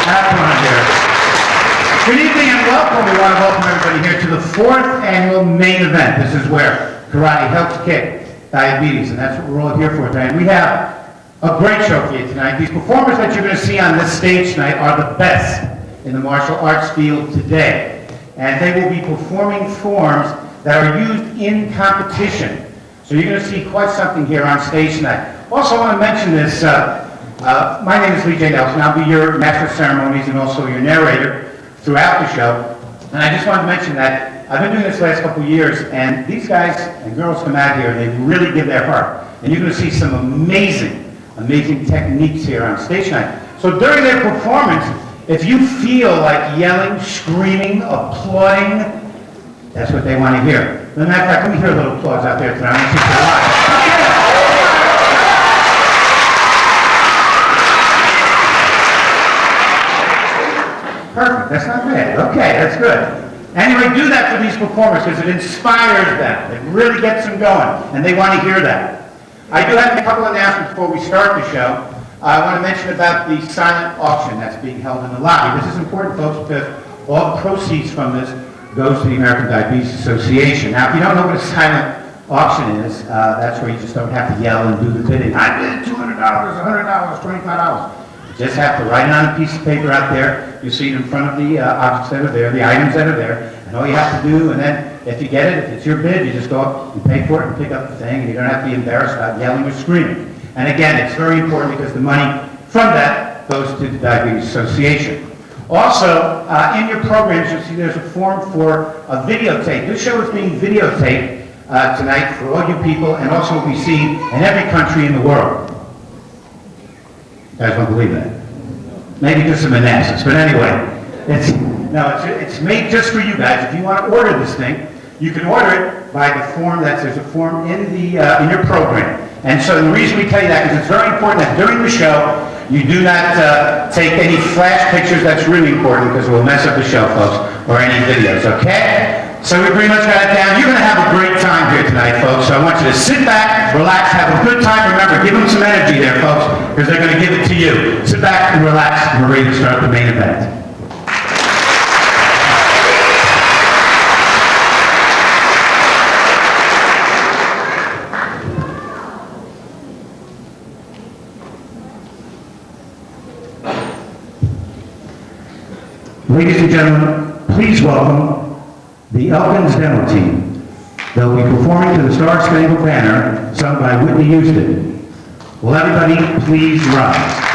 Have fun here. Good evening and welcome. We want to welcome everybody here to the 4th annual main event. This is where karate helps kick diabetes, and that's what we're all here for tonight. We have a great show for you tonight. These performers that you're going to see on this stage tonight are the best in the martial arts field today. And they will be performing forms that are used in competition. So you're going to see quite something here on stage tonight. Also, I want to mention this. My name is Lee J. Nelson. I'll be your master of ceremonies and also your narrator throughout the show. And I just wanted to mention that I've been doing this the last couple of years, and these guys and girls come out here and they really give their heart. And you're going to see some amazing techniques here on stage tonight. So during their performance, if you feel like yelling, screaming, applauding, that's what they want to hear. As a matter of fact, let me hear a little applause out there tonight. I want to see you live. Perfect, that's not bad. Okay, that's good. Anyway, do that for these performers because it inspires them. It really gets them going, and they want to hear that. I do have a couple of announcements before we start the show. I want to mention about the silent auction that's being held in the lobby. This is important, folks, because all the proceeds from this goes to the American Diabetes Association. Now, if you don't know what a silent auction is, that's where you just don't have to yell and do the bidding. I bid $200, $100, $25. You just have to write it on a piece of paper out there. You see it in front of the objects that are there, the items that are there, and all you have to do, and then if you get it, if it's your bid, you just go up, you pay for it, and pick up the thing, and you don't have to be embarrassed about yelling or screaming. And again, it's very important because the money from that goes to the Diabetes Association. Also, in your programs, you'll see there's a form for a videotape. This show is being videotaped tonight for all you people, and also will be seen in every country in the world. You guys won't believe that. Maybe just some analysis, but anyway, it's made just for you guys. If you want to order this thing, you can order it by the form there's a form in your program. And so the reason we tell you that is it's very important that during the show, you do not take any flash pictures. That's really important because it will mess up the show, folks, or any videos, okay? So we pretty much got it down. You're going to have a great time here tonight, folks. So I want you to sit back, relax, have a good time. Remember, give them some energy there, folks, because they're going to give it to you. Sit back and relax, and we're ready to start the main event. Ladies and gentlemen, please welcome the Elkins Dental Team. They'll be performing to the Star Spangled Banner, sung by Whitney Houston. Will everybody please rise?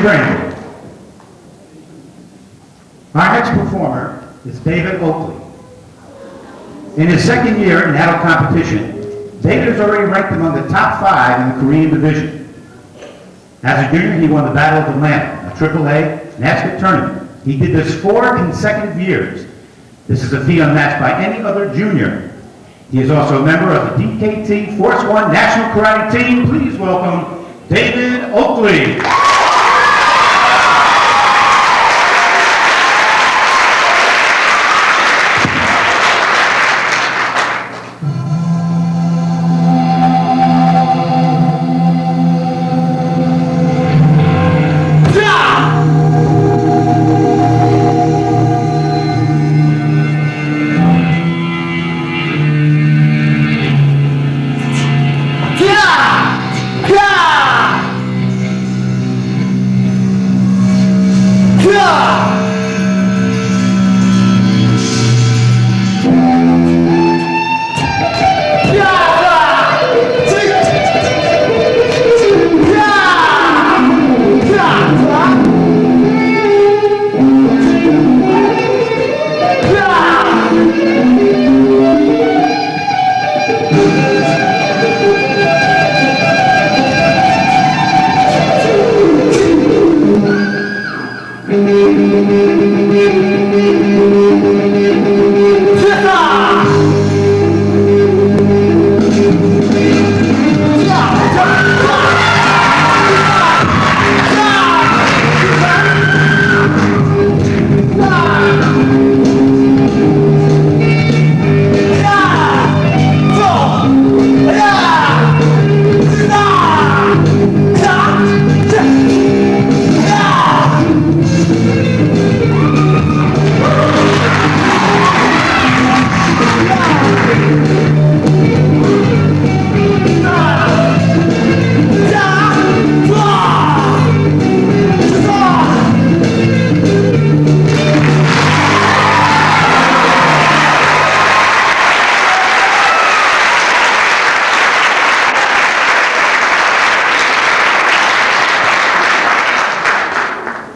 Grande. Our next performer is David Oakley. In his second year in adult competition, David is already ranked among the top 5 in the Korean division. As a junior, he won the Battle of Atlanta, a AAA NASCAR tournament. He did this 4 consecutive years. This is a feat unmatched by any other junior. He is also a member of the DKT Force One National Karate Team. Please welcome David Oakley.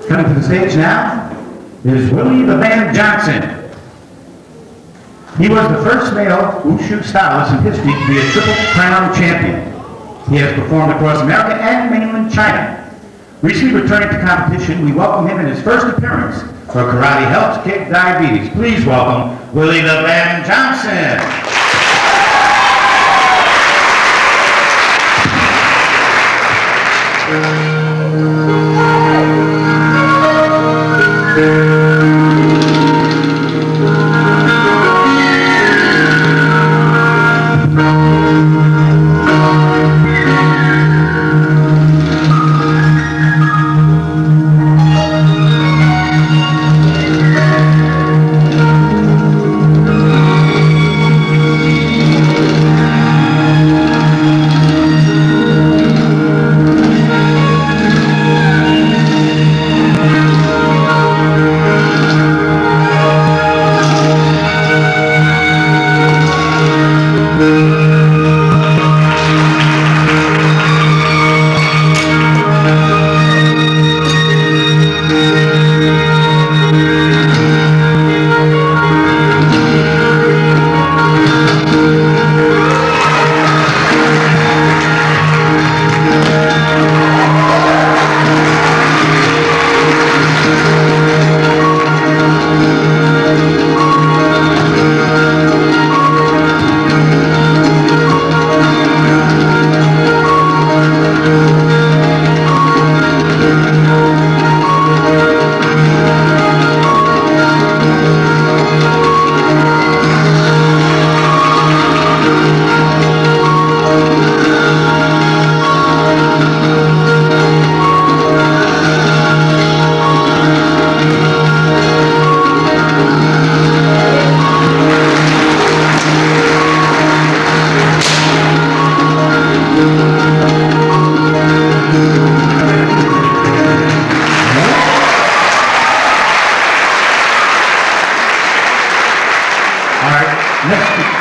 Coming to the stage now is Willie the Man Johnson. He was the first male wushu stylist in history to be a Triple Crown champion. He has performed across America and mainland China. Recently returning to competition, we welcome him in his first appearance for Karate Helps Kick Diabetes. Please welcome Willie the Man Johnson.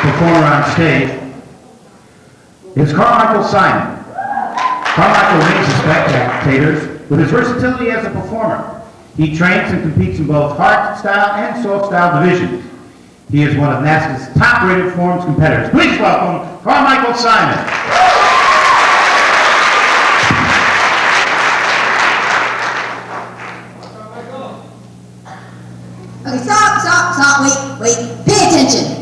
Performer on stage is Carmichael Simon. Carmichael leads the spectators with his versatility as a performer. He trains and competes in both hard style and soft style divisions. He is one of NASCA's top-rated forms competitors. Please welcome Carmichael Simon. Okay, stop, wait, pay attention.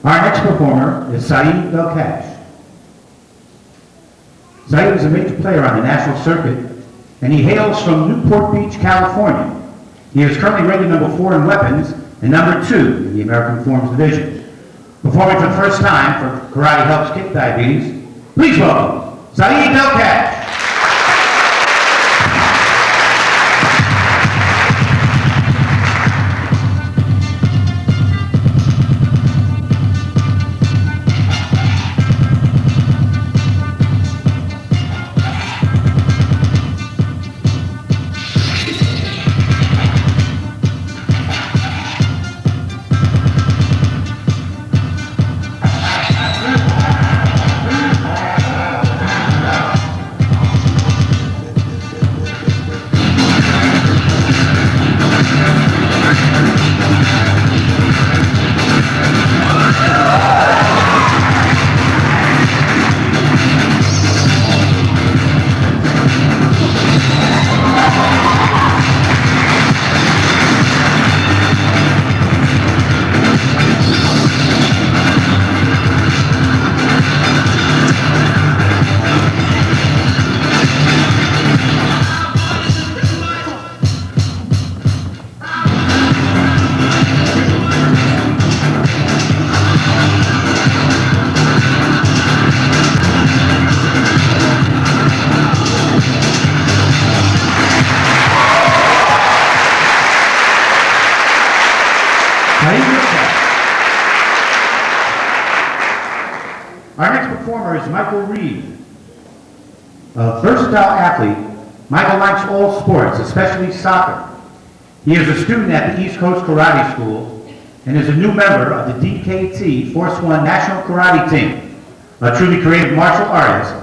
Our next performer is Saeed Belkash. Saeed is a major player on the national circuit, and he hails from Newport Beach, California. He is currently rated number 4 in weapons and number 2 in the American Forms Division. Performing for the first time for Karate Helps Kick Diabetes, please welcome Saeed Belkash. Our next performer is Michael Reed. A versatile athlete, Michael likes all sports, especially soccer. He is a student at the East Coast Karate School and is a new member of the DKT Force One National Karate Team. A truly creative martial artist,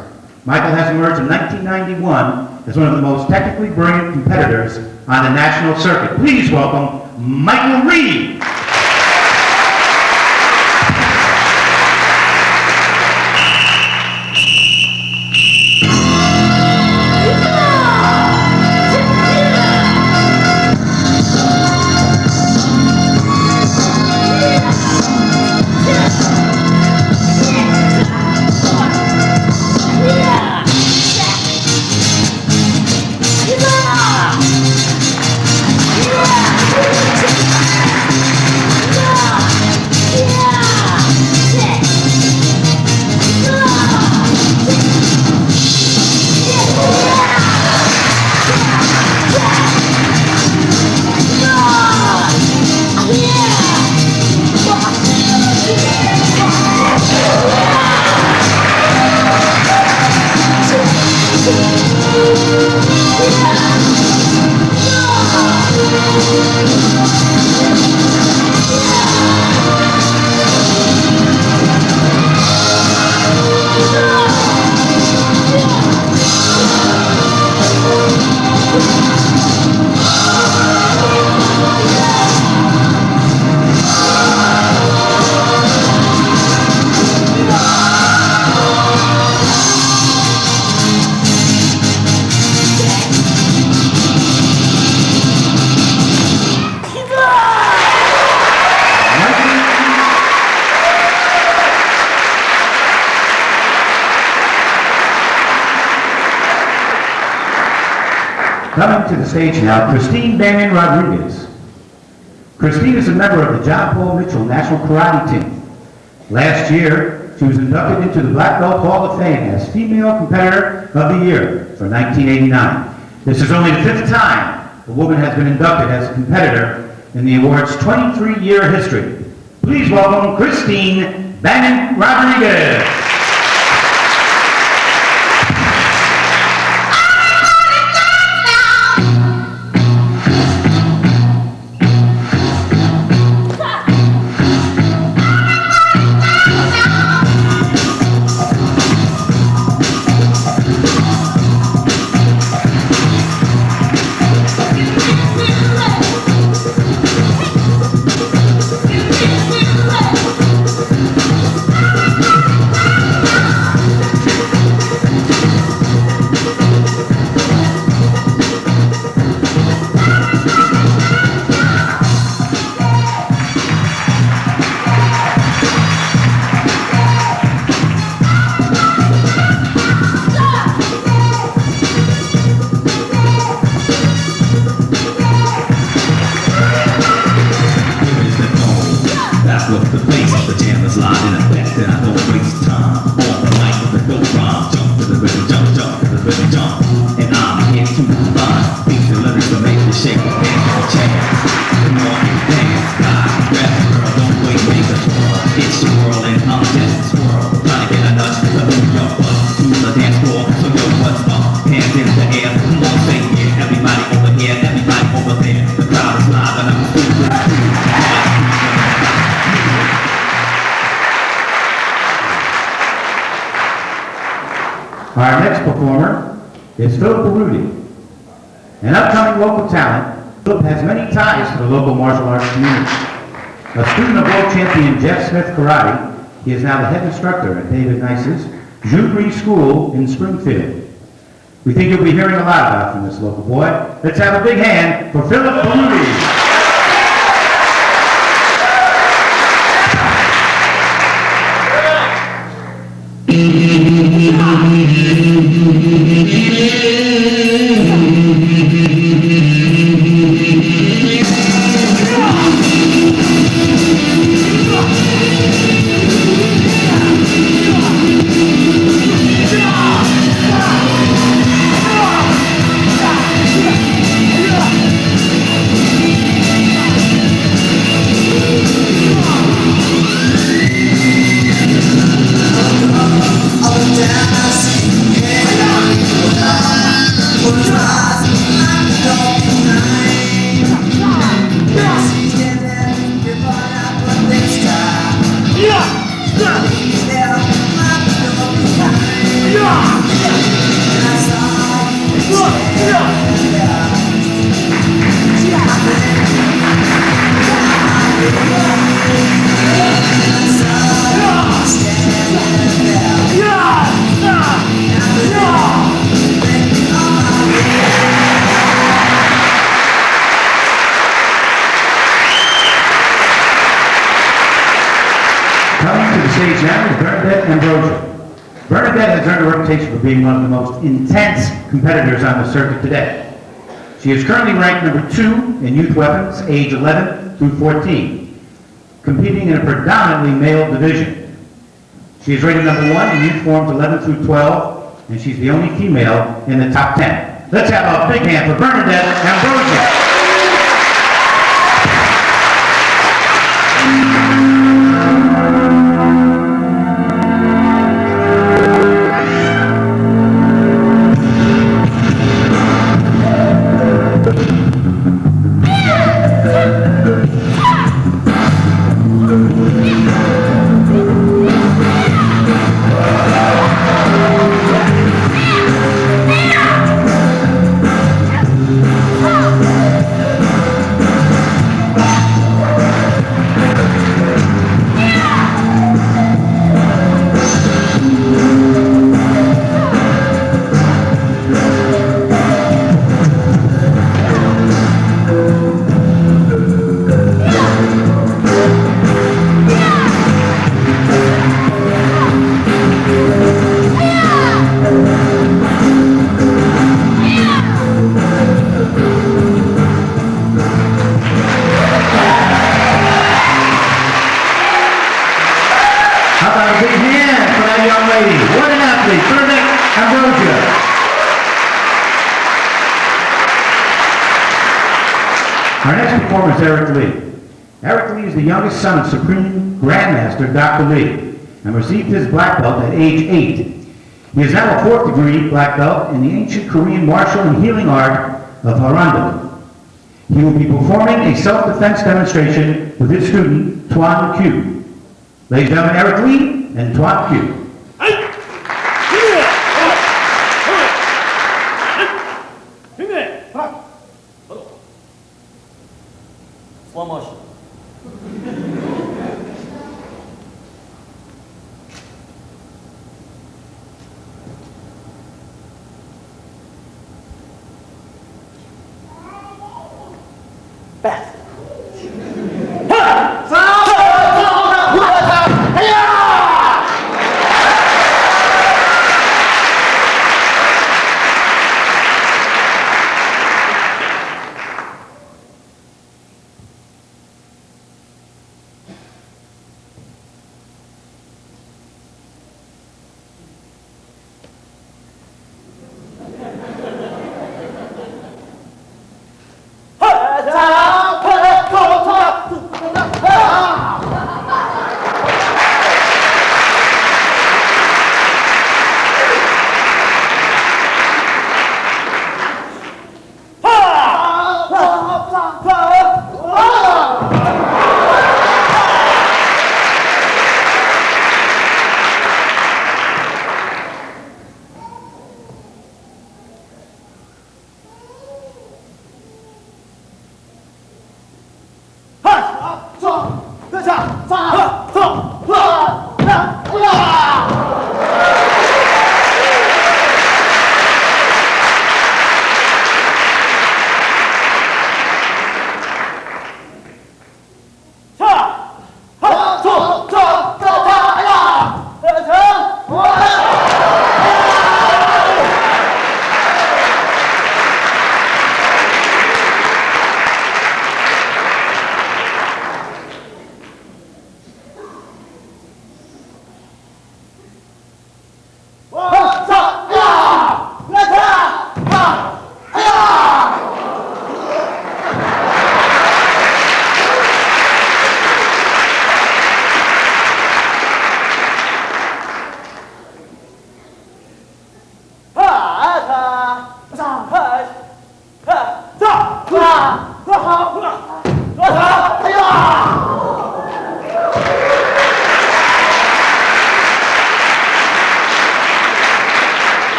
Michael has emerged in 1991 as one of the most technically brilliant competitors on the national circuit. Please welcome Michael Reed. Coming to the stage now, Christine Bannon Rodriguez. Christine is a member of the John Paul Mitchell National Karate Team. Last year, she was inducted into the Black Belt Hall of Fame as Female Competitor of the Year for 1989. This is only the 5th time a woman has been inducted as a competitor in the award's 23-year history. Please welcome Christine Bannon Rodriguez. Our next performer is Philip Baruti. An upcoming local talent, Philip has many ties to the local martial arts community. A student of world champion Jeff Smith Karate, he is now the head instructor at David Nice's Junior School in Springfield. We think you'll be hearing a lot about from this local boy. Let's have a big hand for Philip Baruti. Stage now is Bernadette has earned a reputation for being one of the most intense competitors on the circuit today. She is currently ranked number 2 in youth weapons, age 11 through 14, competing in a predominantly male division. She is rated number 1 in youth forms 11 through 12, and she's the only female in the top 10. Let's have a big hand for Bernadette Ambrosia. Our next performer is Eric Lee. Eric Lee is the youngest son of Supreme Grandmaster Dr. Lee and received his black belt at age 8. He is now a 4th degree black belt in the ancient Korean martial and healing art of Hwarando. He will be performing a self-defense demonstration with his student, Tuan Q. Ladies and gentlemen, Eric Lee and Tuan Q. Slow motion. Fast.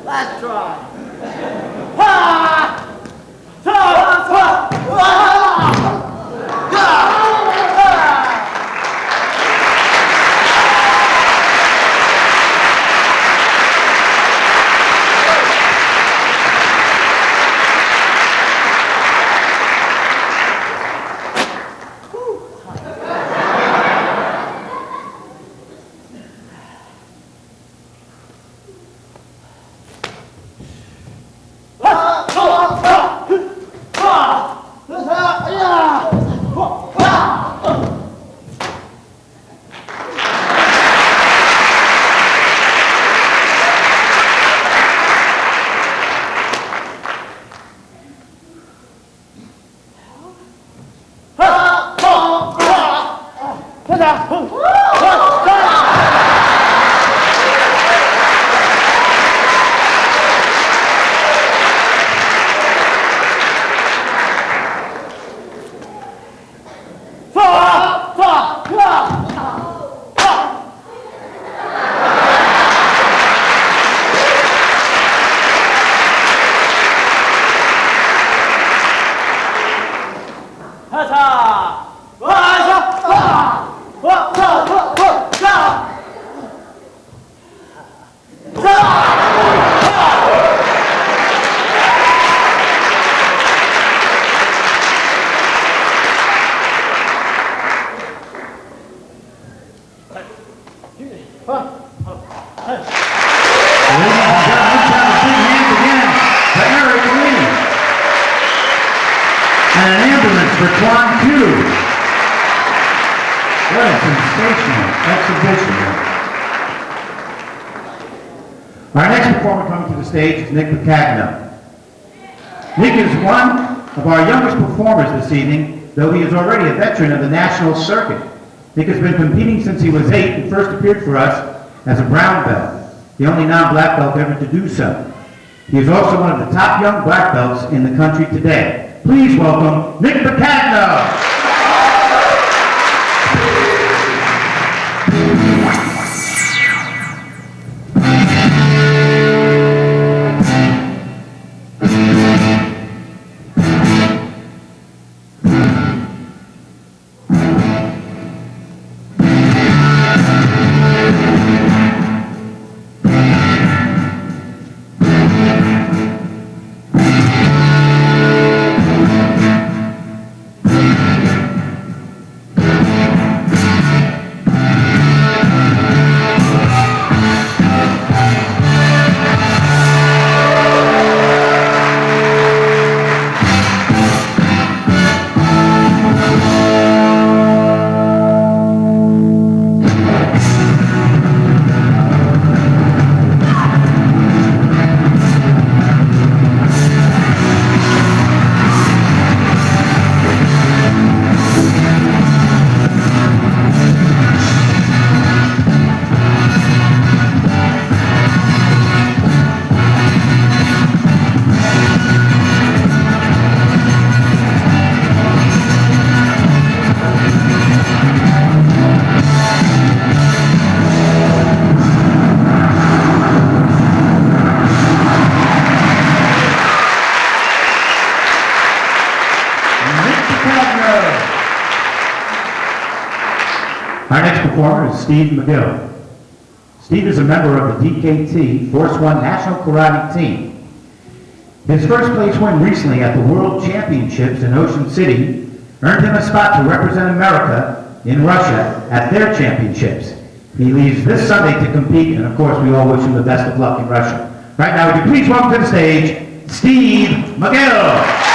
Last try. Swan 2. What a sensational exhibition. Our next performer coming to the stage is Nick Picagno. Nick is one of our youngest performers this evening, though he is already a veteran of the national circuit. Nick has been competing since he was 8 and first appeared for us as a brown belt, the only non-black belt ever to do so. He is also one of the top young black belts in the country today. Please welcome Nick Picagno. Our next performer is Steve McGill. Steve is a member of the DKT Force One National Karate Team. His first place win recently at the World Championships in Ocean City earned him a spot to represent America in Russia at their championships. He leaves this Sunday to compete, and of course we all wish him the best of luck in Russia. Right now, would you please welcome to the stage, Steve McGill.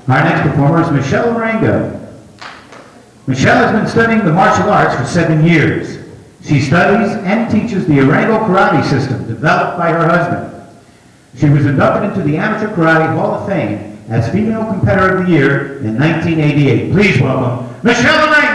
Our next performer is Michelle Marengo. Michelle has been studying the martial arts for 7 years. She studies and teaches the Arango karate system developed by her husband. She was inducted into the Amateur Karate Hall of Fame as Female Competitor of the Year in 1988. Please welcome Michelle Marengo.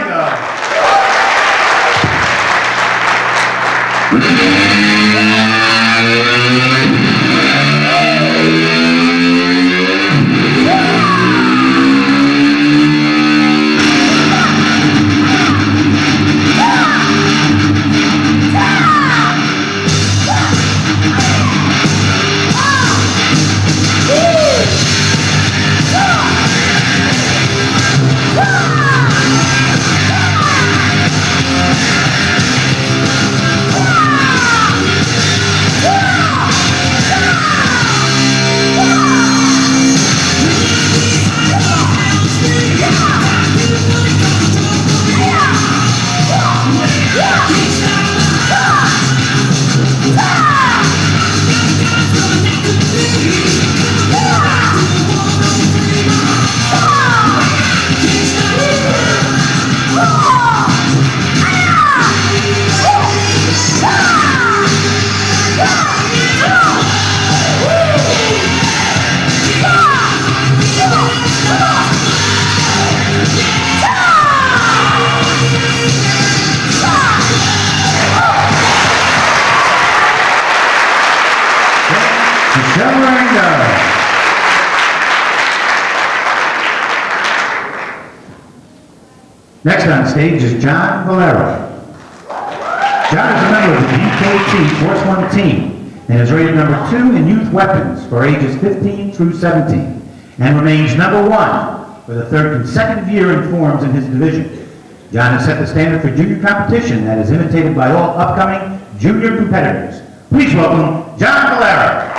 Next on stage is John Valero. John is a member of the DKT Force One team and is rated number 2 in youth weapons for ages 15 through 17 and remains number 1 for the 3rd consecutive year in forms in his division. John has set the standard for junior competition that is imitated by all upcoming junior competitors. Please welcome John Valero.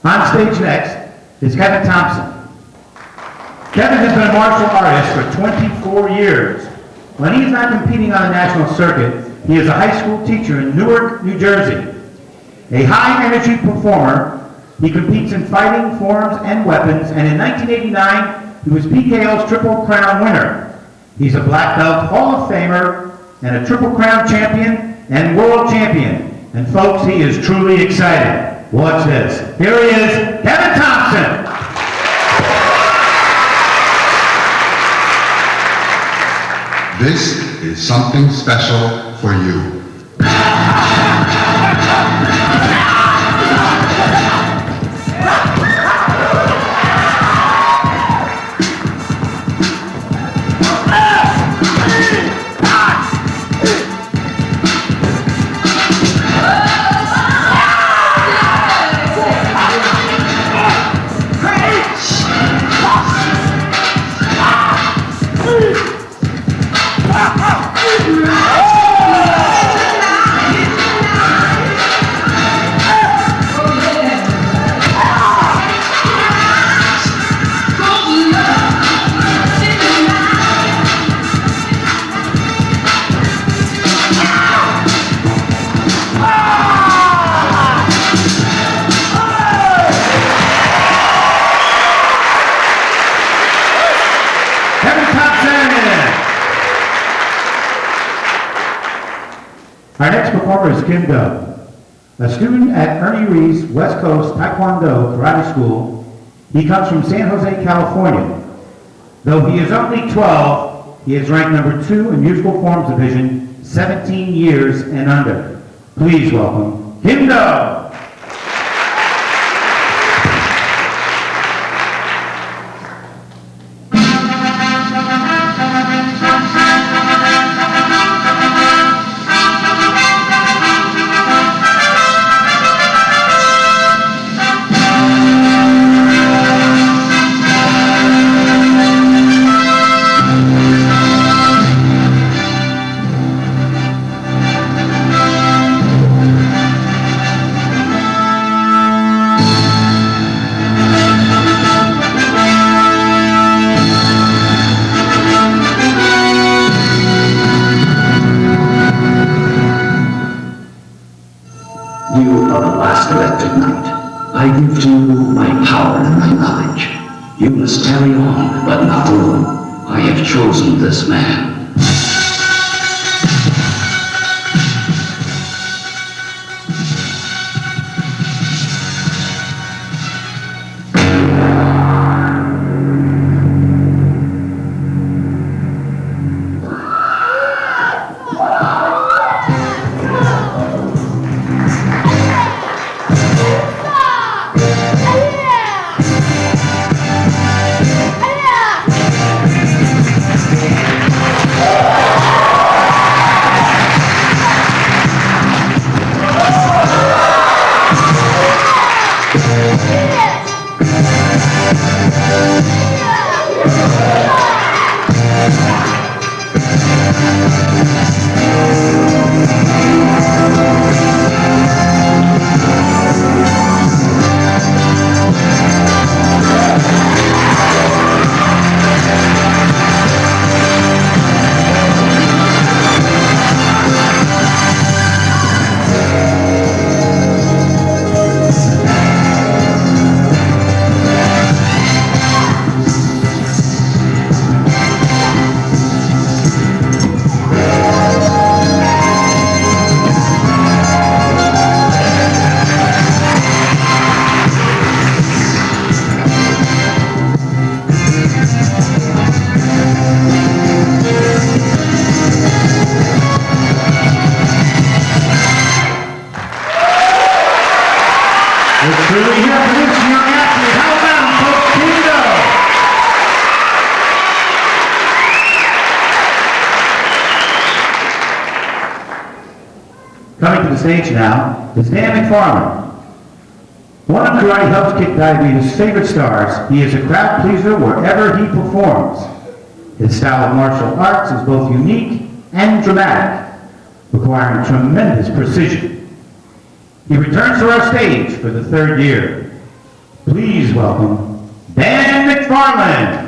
On stage next is Kevin Thompson. Kevin has been a martial artist for 24 years. When he is not competing on the national circuit, he is a high school teacher in Newark, New Jersey. A high-energy performer, he competes in fighting, forms, and weapons, and in 1989, he was PKO's Triple Crown winner. He's a black belt Hall of Famer and a Triple Crown champion and world champion. And folks, he is truly excited. Watch this. Here he is, Kevin Thompson. This is something special for you. Our next performer is Kim Do. A student at Ernie Reese West Coast Taekwondo Karate School, he comes from San Jose, California. Though he is only 12, he is ranked number 2 in musical forms division, 17 years and under. Please welcome Kim Do. on the last electric night. I give to you my power and my knowledge. You must carry on, but not alone. I have chosen this man. Coming to the stage now is Dan McFarland. One of Karate Helps Kick Diebetes' favorite stars, he is a crowd pleaser wherever he performs. His style of martial arts is both unique and dramatic, requiring tremendous precision. He returns to our stage for the third year. Please welcome Dan McFarland.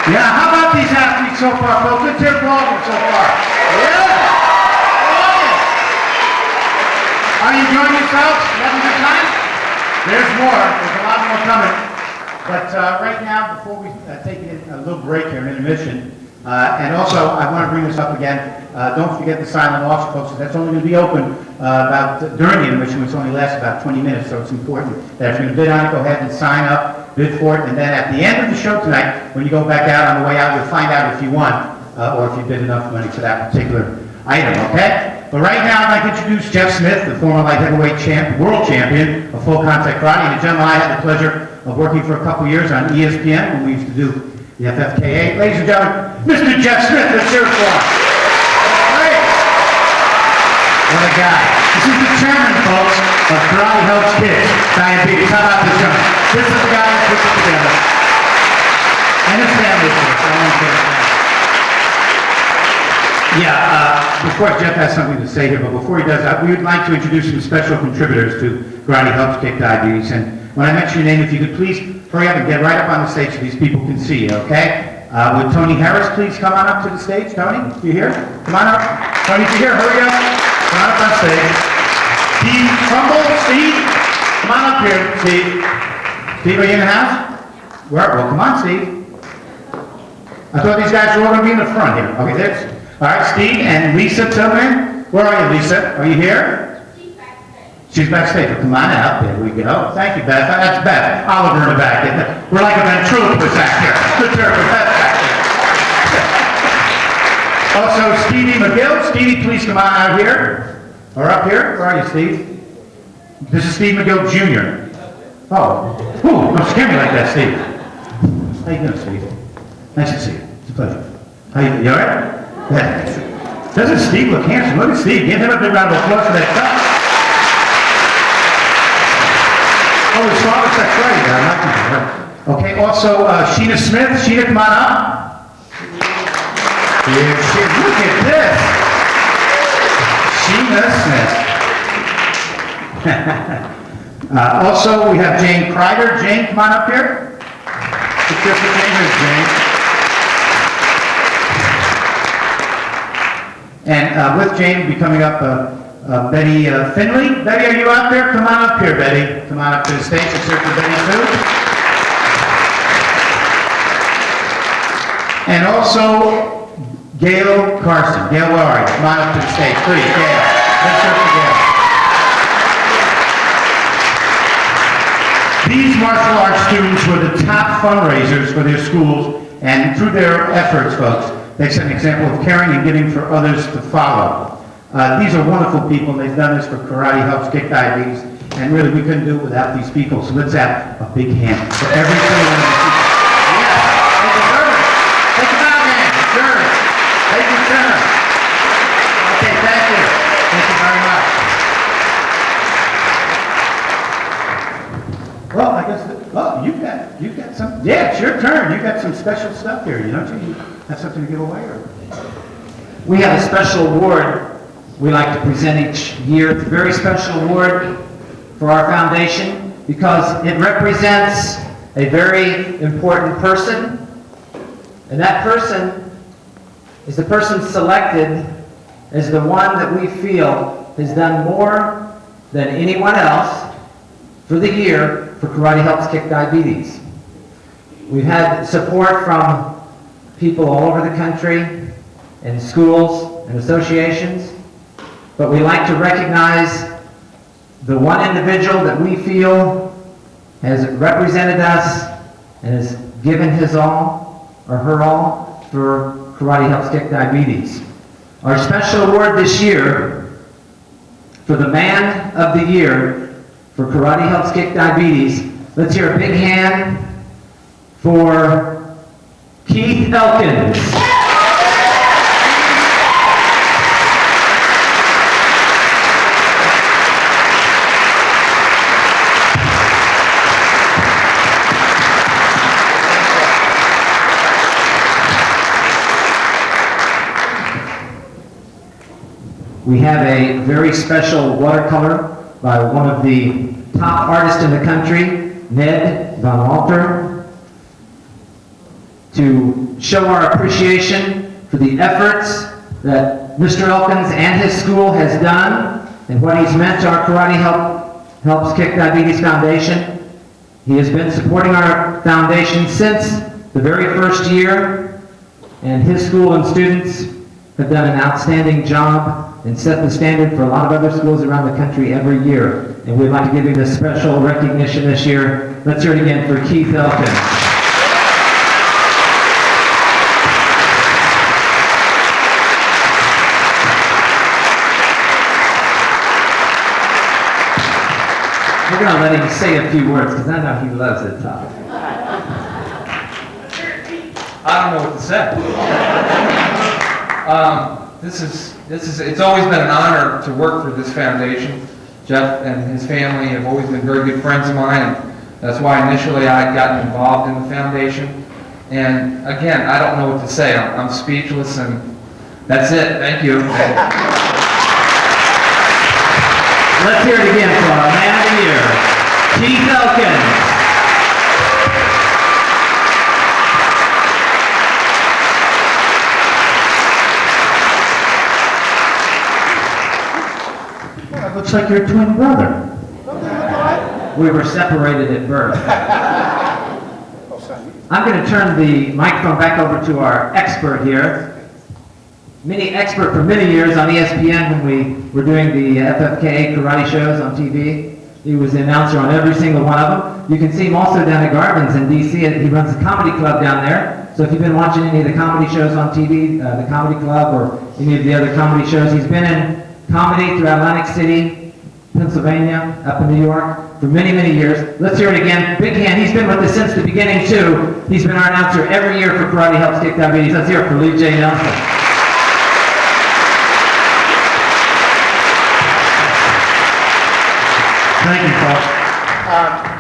Yeah, how about these athletes so far, folks? Let's hear for all of them so far. Yeah! Are you enjoying yourselves? You having a good time? There's more. There's a lot more coming. But right now, before we take a little break here, an intermission, and also I want to bring this up again. Don't forget the silent auction, folks. That's only going to be open during the intermission, which only lasts about 20 minutes, so it's important that if you're going to bid on it, go ahead and sign up, bid for it, and then at the end of the show tonight, when you go back out on the way out, you'll find out if you won or if you bid enough money for that particular item, okay? But right now, I'd like to introduce Jeff Smith, the former light heavyweight world champion of full contact karate, and a gentleman I had the pleasure of working for a couple years on ESPN when we used to do the FFKA. Ladies and gentlemen, Mr. Jeff Smith, let's hear it for him. Great. What a guy. This is the chairman, folks, of Karate Helps Kids Diabetes. How about this gentleman? This is the guy that puts it together. And his family, of course. I want to say that. Yeah, before Jeff has something to say here, but before he does that, we would like to introduce some special contributors to Karate Helps Kick Diabetes. And when I mention your name, if you could please hurry up and get right up on the stage so these people can see you, okay? Would Tony Harris please come on up to the stage? Tony, if you're here, come on up. Tony, if you're here, hurry up. Come on up on stage. Steve Trumbull, Steve, come on up here, Steve. Steve, are you in the house? Well, come on, Steve. I thought these guys were all going to be in the front here. Okay, there's. All right, Steve and Lisa Tillman. Where are you, Lisa? Are you here? She's backstage. She's backstage. Well, come on out. There we go. Thank you, Beth. That's Beth. Oliver in the back. We're like a ventriloquist act here. Good job with Beth back there. Also, Stevie McGill. Stevie, please come on out here. Or up here. Where are you, Steve? This is Steve McGill Jr. Oh. Ooh, don't scare me like that, Steve. How you doing, Steve? Nice to see you. It's a pleasure. How you doing? You all right? Yeah. Doesn't Steve look handsome? Look at Steve. Give him a big round of applause for that cup. Oh, his father's that's right. Yeah, I like him. Okay, also Sheena Smith. Sheena, come on up. Here she is. Look at this. Sheena Smith. Also, we have Jane Kreider. Jane, come on up here. Let's hear for Jane. Here's Jane. And with Jane will be coming up Betty Finley. Betty, are you out there? Come on up here, Betty. Come on up to the stage. Let's hear for Betty too. And also Gail Carson. Gail, where are you? Come on up to the stage, please. Gail. Let's hear for Gail. These martial arts students were the top fundraisers for their schools, and through their efforts, folks, they set an example of caring and giving for others to follow. These are wonderful people, and they've done this for Karate Helps Kick Diabetes, and really we couldn't do it without these people, so let's have a big hand for every single one of these people. Yes, they deserve it. Take them out, man. Sure. Take your turn. Okay, thank you. Thank you very much. Well, I guess, you've got some, yeah, it's your turn. You've got some special stuff here, you don't you? Have something to give away, or? We have a special award we like to present each year. It's a very special award for our foundation because it represents a very important person, and that person is the person selected as the one that we feel has done more than anyone else for the year for Karate Helps Kick Diabetes. We've had support from people all over the country, and schools and associations, but we like to recognize the one individual that we feel has represented us and has given his all or her all for Karate Helps Kick Diabetes. Our special award this year for the Man of the Year for Karate Helps Kick Diabetes, let's hear a big hand for Keith Elkins. We have a very special watercolor by one of the top artists in the country, Ned Van Walter, to show our appreciation for the efforts that Mr. Elkins and his school has done and what he's meant to our Karate Helps Kick Diabetes Foundation. He has been supporting our foundation since the very first year, and his school and students have done an outstanding job and set the standard for a lot of other schools around the country every year. And we'd like to give you this special recognition this year. Let's hear it again for Keith Elkins. We're going to let him say a few words because I know he loves to talk. I don't know what to say. It's always been an honor to work for this foundation. Jeff and his family have always been very good friends of mine, and that's why initially I got involved in the foundation. And again, I don't know what to say. I'm speechless, and that's it. Thank you. Let's hear it again for our Man of the Year, Keith Elkins. Looks like your twin brother. We were separated at birth. I'm going to turn the microphone back over to our expert here. Expert for many years on ESPN when we were doing the FFKA karate shows on TV. He was the announcer on every single one of them. You can see him also down at Garvin's in D.C. He runs a comedy club down there. So if you've been watching any of the comedy shows on TV, the Comedy Club or any of the other comedy shows, he's been in comedy through Atlantic City, Pennsylvania, up in New York, for many, many years. Let's hear it again. Big hand. He's been with us since the beginning, too. He's been our announcer every year for Karate Helps Kick Diabetes. Let's hear it for Lee J. Nelson. Thank you, folks.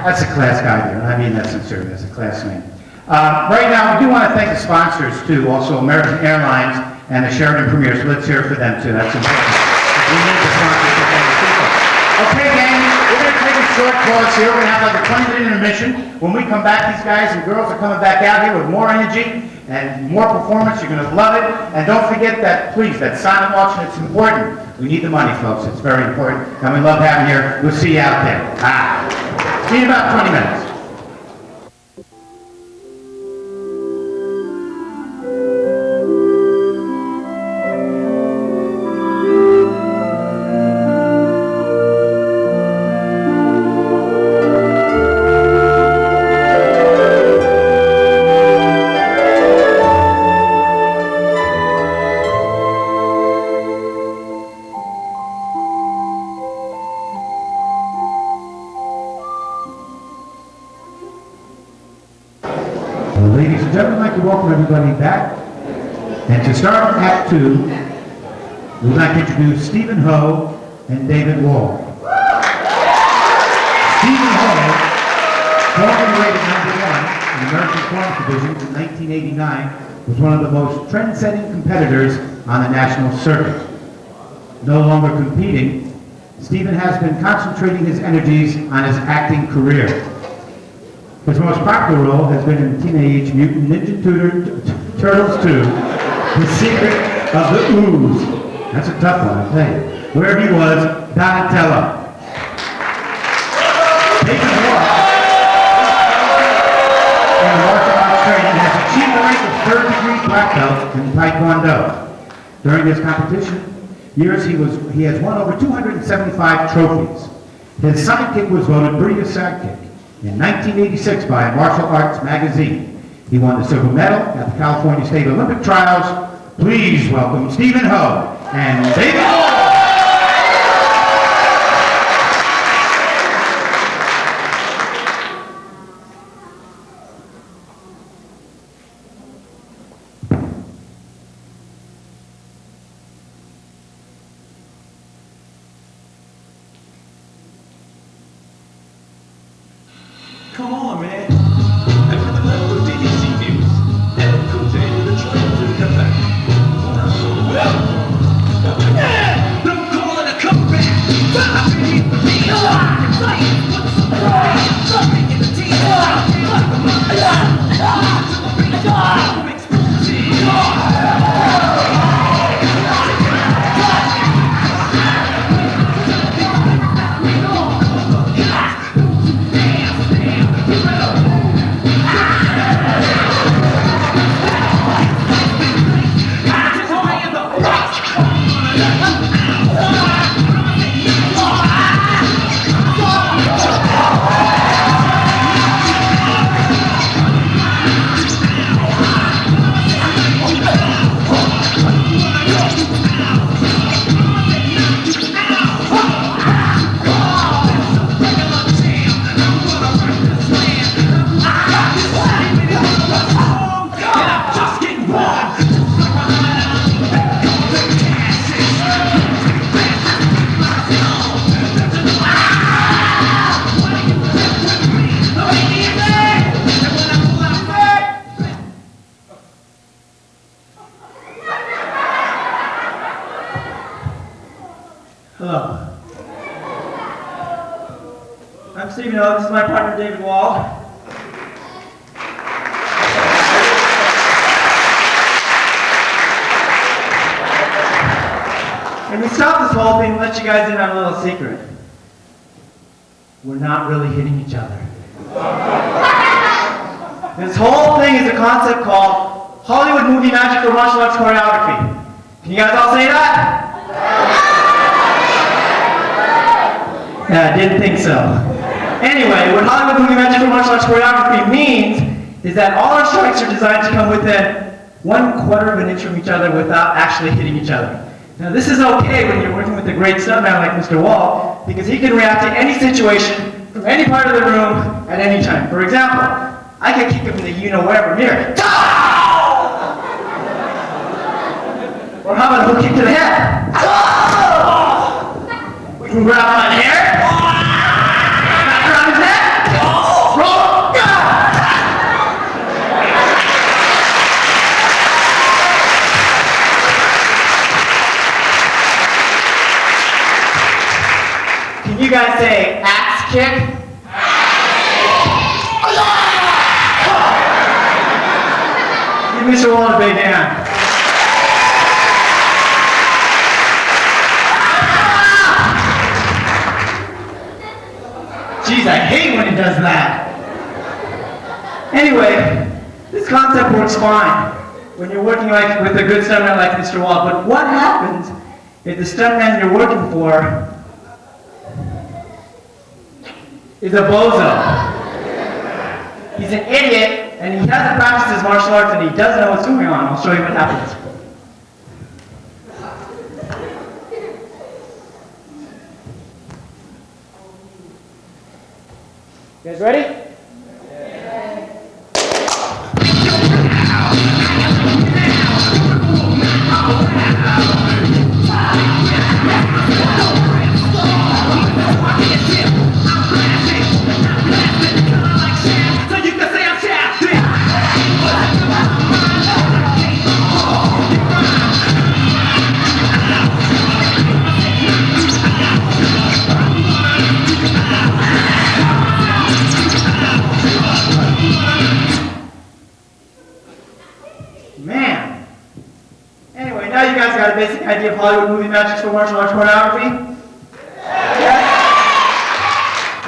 That's a class guy there, and I mean that sincerely, that's a class name. Right now, we do want to thank the sponsors, too, also American Airlines and the Sheraton Premier, so let's hear it for them, too, that's important. We need the sponsorship of the people. Okay, gang, we're going to take a short pause here, we're going to have like a 20-minute intermission. When we come back, these guys and girls are coming back out here with more energy and more performance, you're going to love it. And don't forget that, please, that silent auction, it's important. We need the money, folks, it's very important, and we love having you here. We'll see you out there. See you in about 20 minutes. Ladies and gentlemen, I'd like to welcome everybody back. And to start Act 2, we'd like to introduce Stephen Ho and David Wall. Stephen Ho, formerly rated #1 in the American Performance Division in 1989, was one of the most trend-setting competitors on the national circuit. No longer competing, Stephen has been concentrating his energies on his acting career. His most popular role has been in Teenage Mutant Ninja Turtles 2, The Secret of the Ooze. That's a tough one, I tell you. Where he was Donatello. Taken Walk in martial arts training has achieved the rank of 3rd-degree black belt in Taekwondo. During his competition years, he has won over 275 trophies. His sidekick was voted British sidekick in 1986 by Martial Arts Magazine. He won the silver medal at the California State Olympic Trials. Please welcome Stephen Ho and David Wall. Come on, man. Another level of DDC news. And cool day to the train to come back. Don't call it a comeback. I've been here for me. Something in the team. Hello. I'm Stephen Ho. This is my partner, David Wall. And we stopped this whole thing to let you guys in on a little secret. We're not really hitting each other. This whole thing is a concept called Hollywood movie magic or martial arts choreography. Can you guys all say that? Yeah, I didn't think so. Anyway, what Hollywood movie magic or martial arts choreography means is that all our strikes are designed to come within 1/4 of an inch from each other without actually hitting each other. Now this is okay when you're working with a great stuntman like Mr. Wall, because he can react to any situation from any part of the room at any time. For example, I could kick him in the you-know-where from here. Or how about a hook kick to the head? We can grab him on the hair. Can you guys say axe kick? Give Mr. Wall a big hand. Jeez, I hate when he does that. Anyway, this concept works fine when you're working like with a good stuntman like Mr. Wall, but what happens if the stuntman you're working for is a bozo? He's an idiot, and he hasn't practiced his martial arts, and he doesn't know what's going on. I'll show you what happens. You guys ready? Man. Anyway, now you guys got a basic idea of Hollywood movie magic for martial arts choreography? Yeah?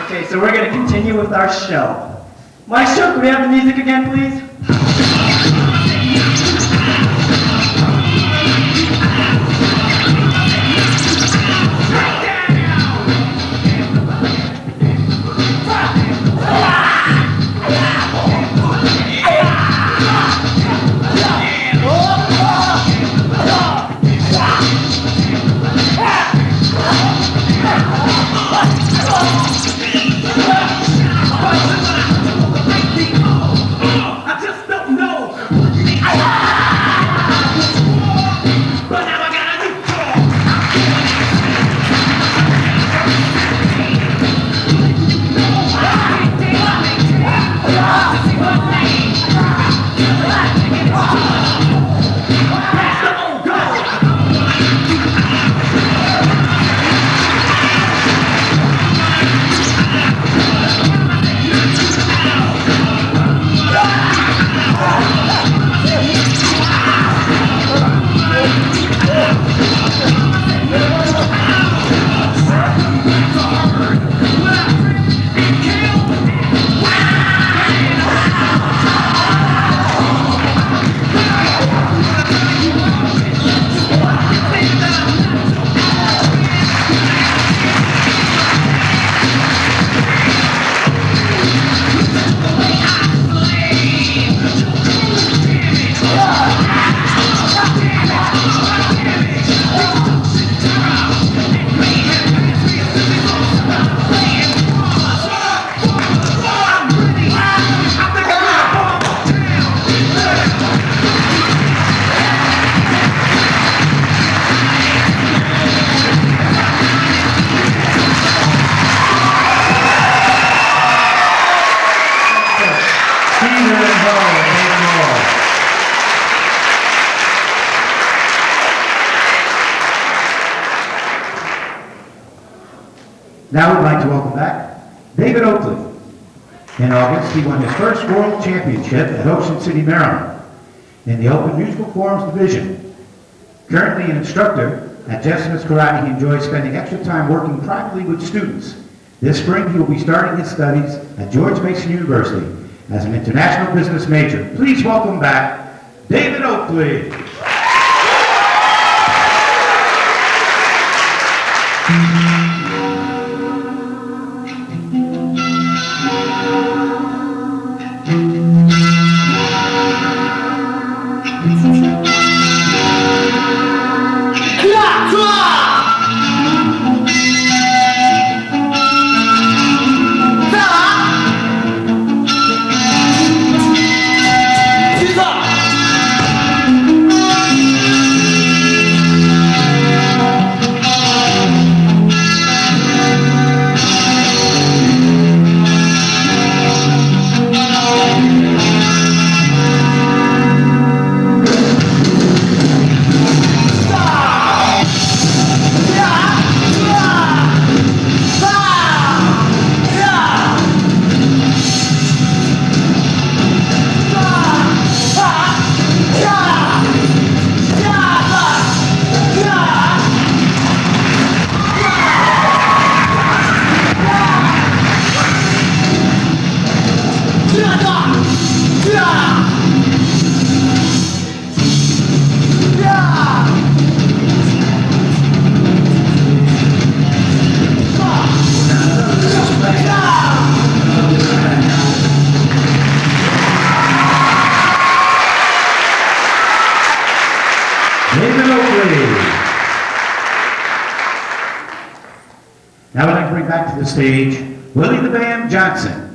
Okay, so we're going to continue with our show. Maestro, can we have the music again, please? Now we'd like to welcome back David Oakley. In August, he won his first world championship at Ocean City, Maryland, in the Open Musical Forms division. Currently an instructor at Jessima's Karate, he enjoys spending extra time working privately with students. This spring, he will be starting his studies at George Mason University as an international business major. Please welcome back David Oakley. Now I'd like to bring back to the stage Willie the Bam Johnson.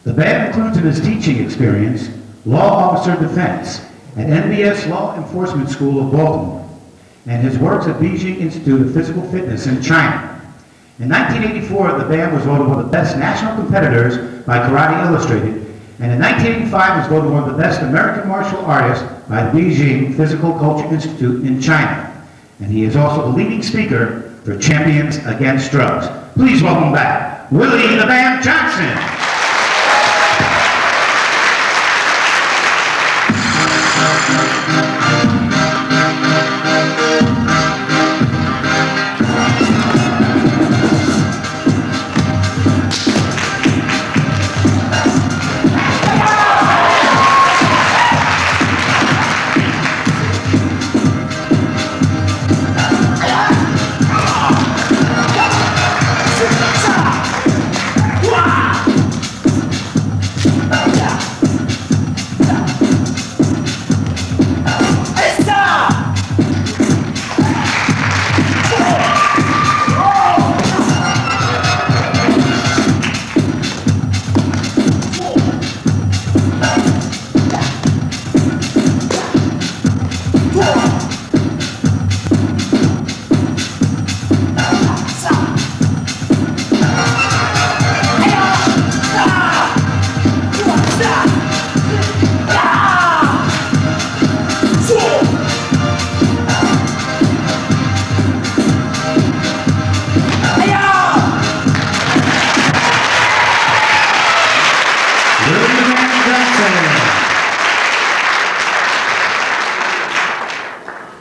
The band includes in his teaching experience law officer defense at NBS Law Enforcement School of Baltimore, and his works at Beijing Institute of Physical Fitness in China. In 1984, the band was voted one of the best national competitors by Karate Illustrated, and in 1985 was voted one of the best American martial artists by the Beijing Physical Culture Institute in China. And he is also the leading speaker for Champions Against Drugs. Please welcome back Willie the Bam Johnson.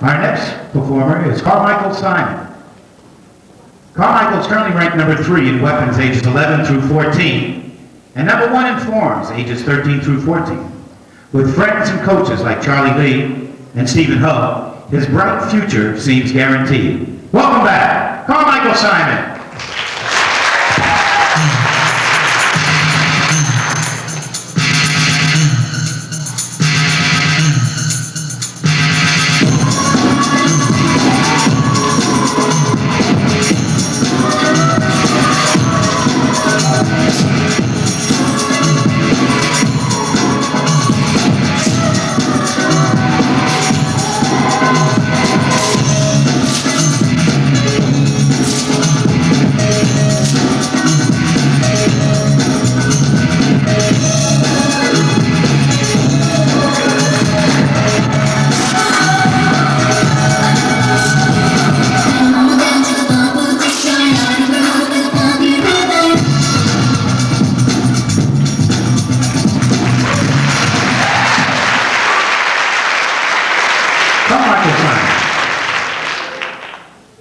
Our next performer is Carmichael Simon. Carmichael is currently ranked number 3 in weapons ages 11 through 14, and number 1 in forms ages 13 through 14. With friends and coaches like Charlie Lee and Stephen Ho, his bright future seems guaranteed. Welcome back, Carmichael Simon.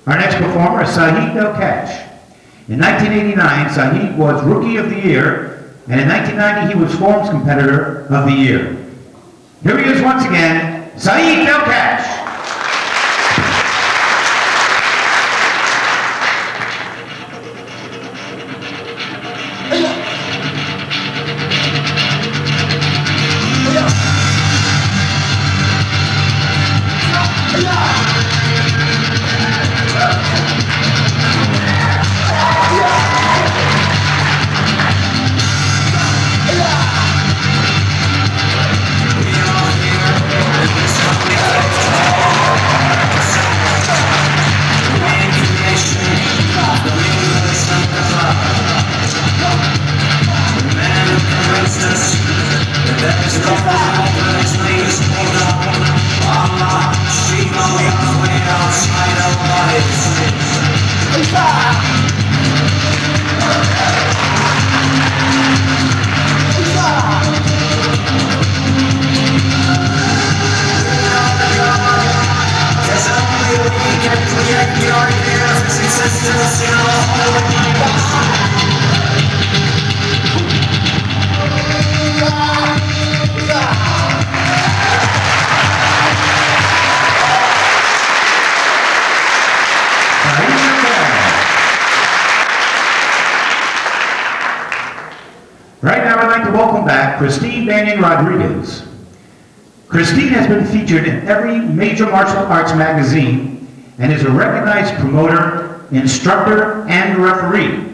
Our next performer is Saheed Delkash. In 1989, Saheed was Rookie of the Year, and in 1990 he was Forms Competitor of the Year. Here he is once again, Saheed Delkash. Right now, I'd like to welcome back Christine Banyan Rodriguez. Christine has been featured in every major martial arts magazine and is a recognized promoter instructor, and referee.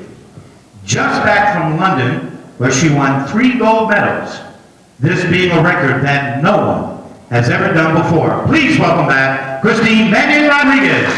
Just back from London, where she won 3 gold medals, this being a record that no one has ever done before. Please welcome back Christine Mannion Rodriguez.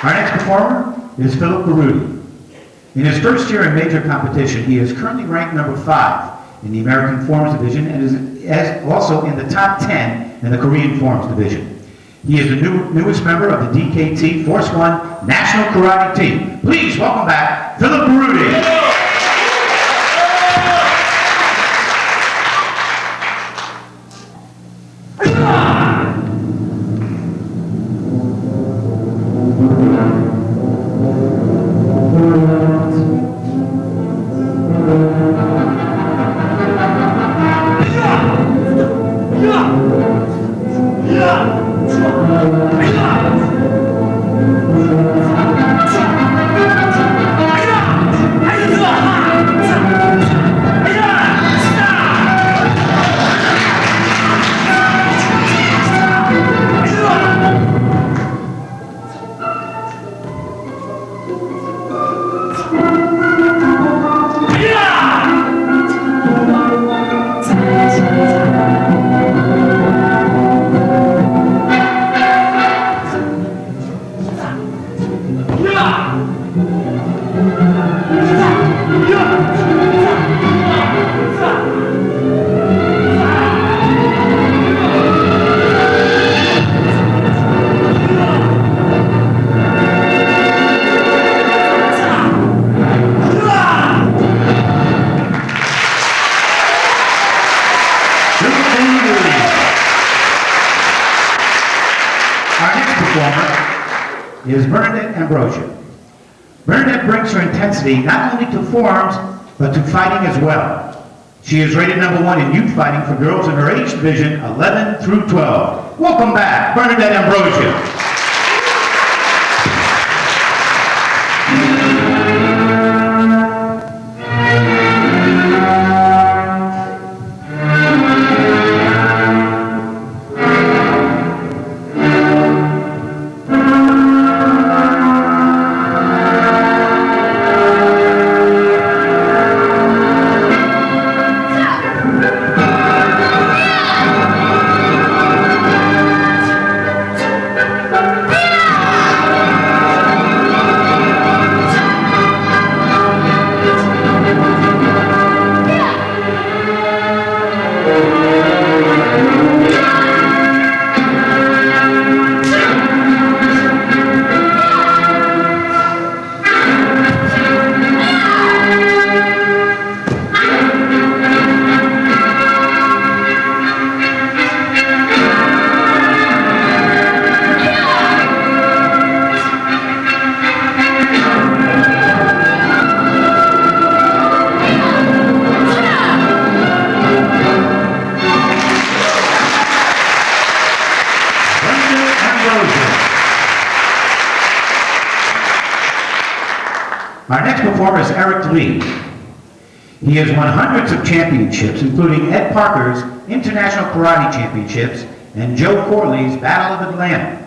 Our next performer is Philip Baruti. In his first year in major competition, he is currently ranked number 5 in the American Forms Division and is also in the top 10 in the Korean Forms Division. He is the newest member of the DKT Force One National Karate Team. Please welcome back Philip Baruti. Is Bernadette Ambrosia. Bernadette brings her intensity not only to forms, but to fighting as well. She is rated number 1 in youth fighting for girls in her age division 11 through 12. Welcome back, Bernadette Ambrosia. performer is Eric Lee. He has won hundreds of championships, including Ed Parker's International Karate Championships and Joe Corley's Battle of Atlanta.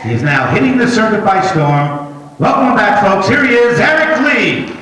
He is now hitting the circuit by storm. Welcome back, folks. Here he is, Eric Lee.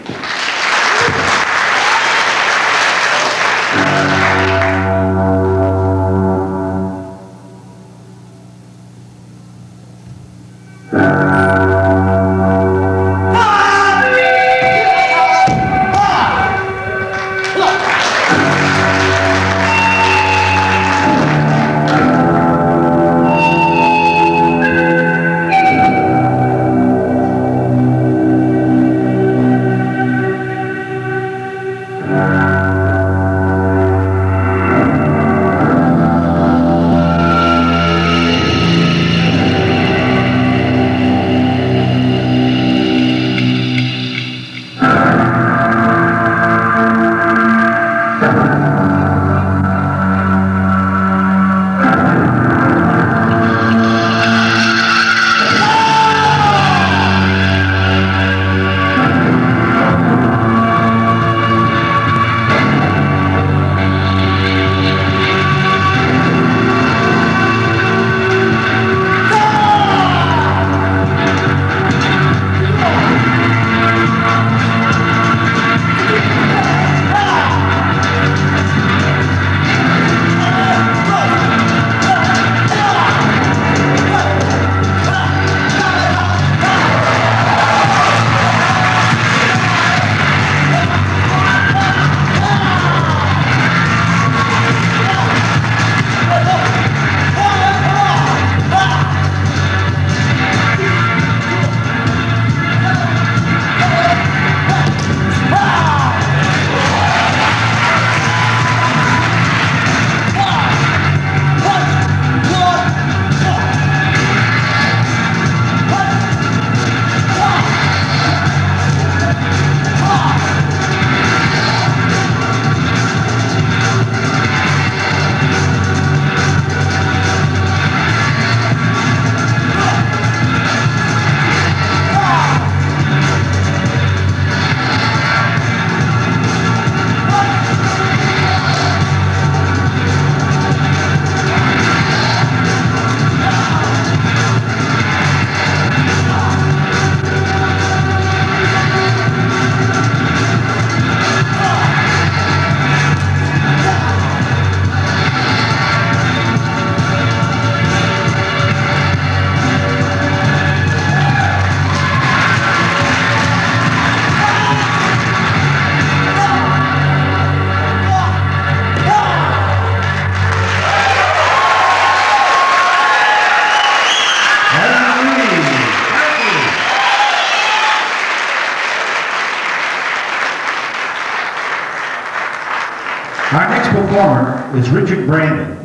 Our next performer is Richard Brandon.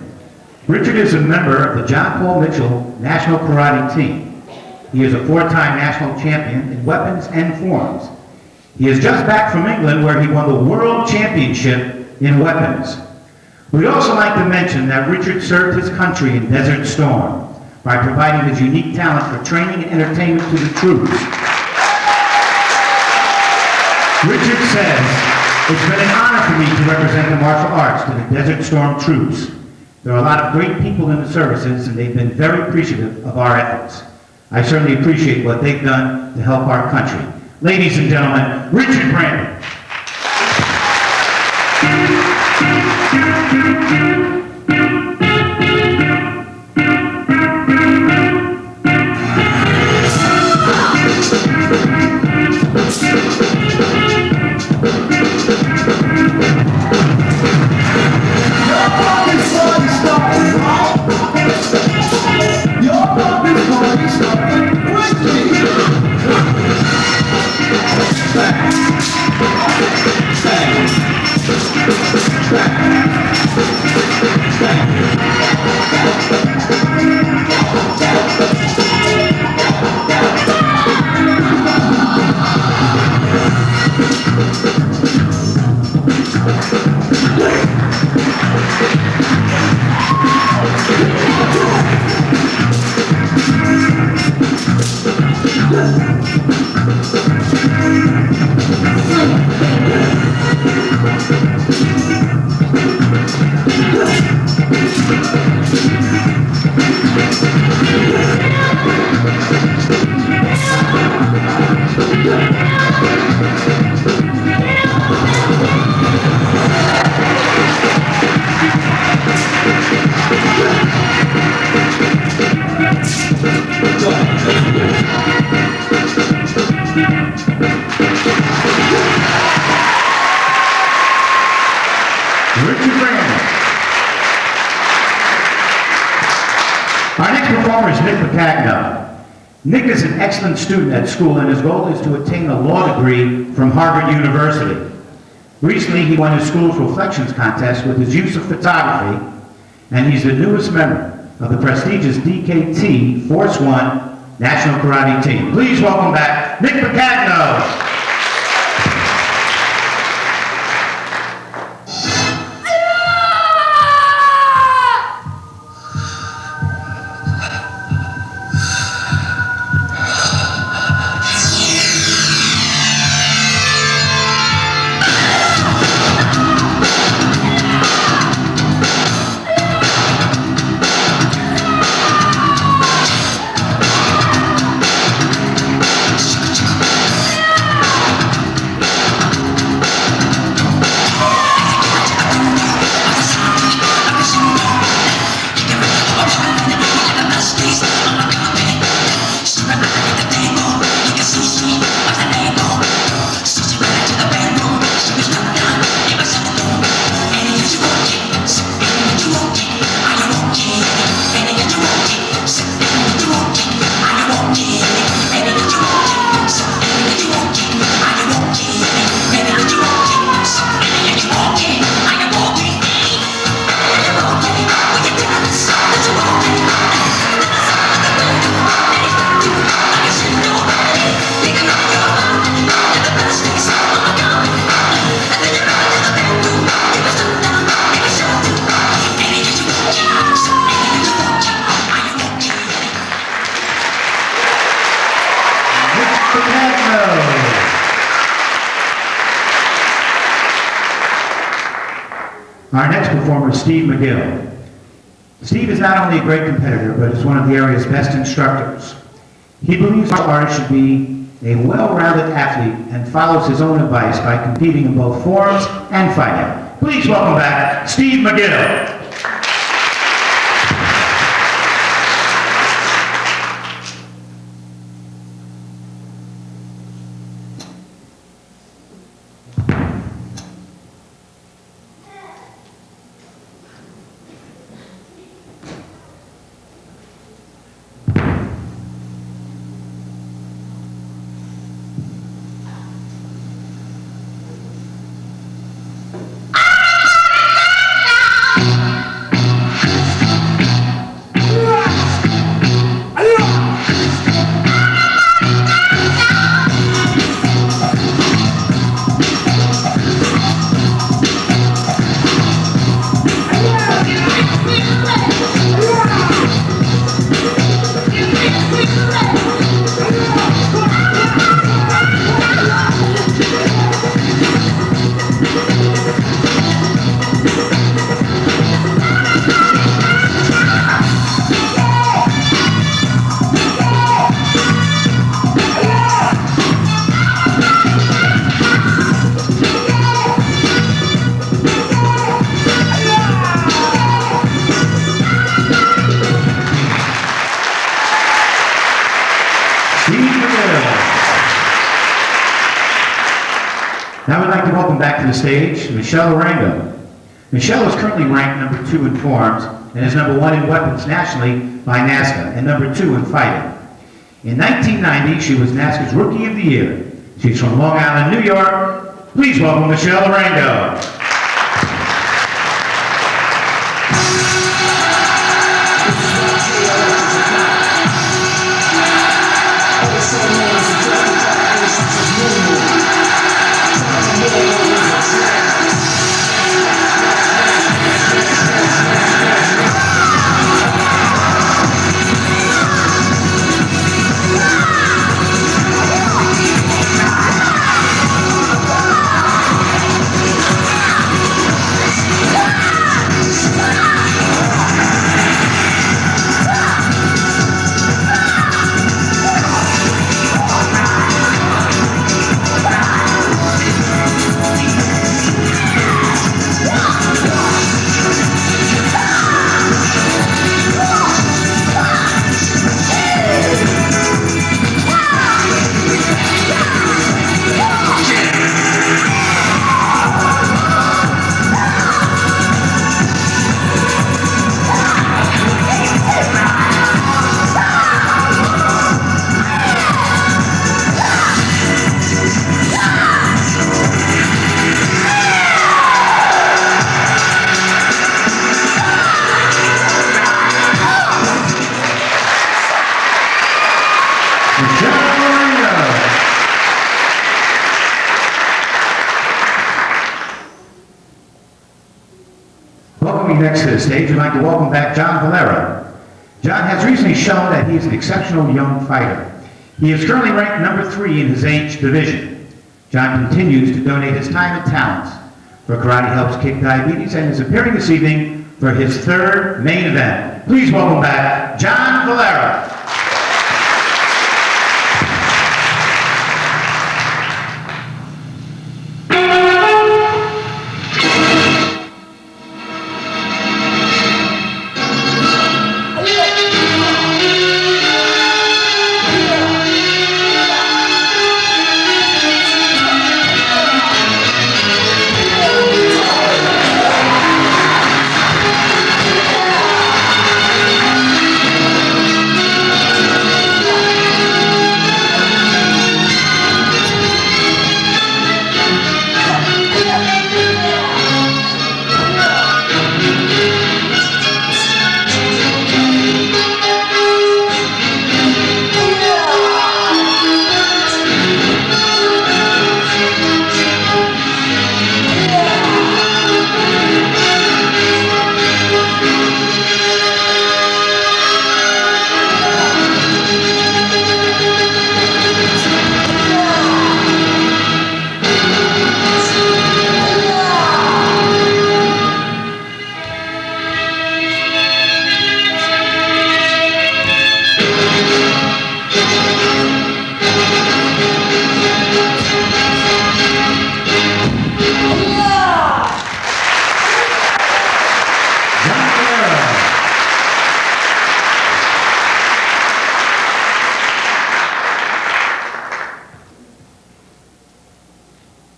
Richard is a member of the John Paul Mitchell National Karate Team. He is a four-time national champion in weapons and forms. He is just back from England where he won the World Championship in weapons. We'd also like to mention that Richard served his country in Desert Storm by providing his unique talent for training and entertainment to the troops. Richard says, "It's been an honor for me to represent the martial arts to the Desert Storm troops. There are a lot of great people in the services, and they've been very appreciative of our efforts. I certainly appreciate what they've done to help our country." Ladies and gentlemen, Richard Brandon. Back. performer is Nick Pacagno. Nick is an excellent student at school, and his goal is to attain a law degree from Harvard University. Recently, he won his school's reflections contest with his use of photography, and he's the newest member of the prestigious DKT Force One National Karate Team. Please welcome back Nick Pacagno. Our next performer is Steve McGill. Steve is not only a great competitor, but is one of the area's best instructors. He believes our artist should be a well-rounded athlete and follows his own advice by competing in both forums and fighting. Please welcome back Steve McGill. Now we'd like to welcome back to the stage Michelle Rango. Michelle is currently ranked #2 in forms and is #1 in weapons nationally by NASCA and #2 in fighting. In 1990, she was NASCA's Rookie of the Year. She's from Long Island, New York. Please welcome Michelle Rango. Walking next to the stage, we'd like to welcome back John Valera. John has recently shown that he is an exceptional young fighter. He is currently ranked number 3 in his age division. John continues to donate his time and talents for Karate Helps Kick Diabetes and is appearing this evening for his 3rd main event. Please welcome back John Valera.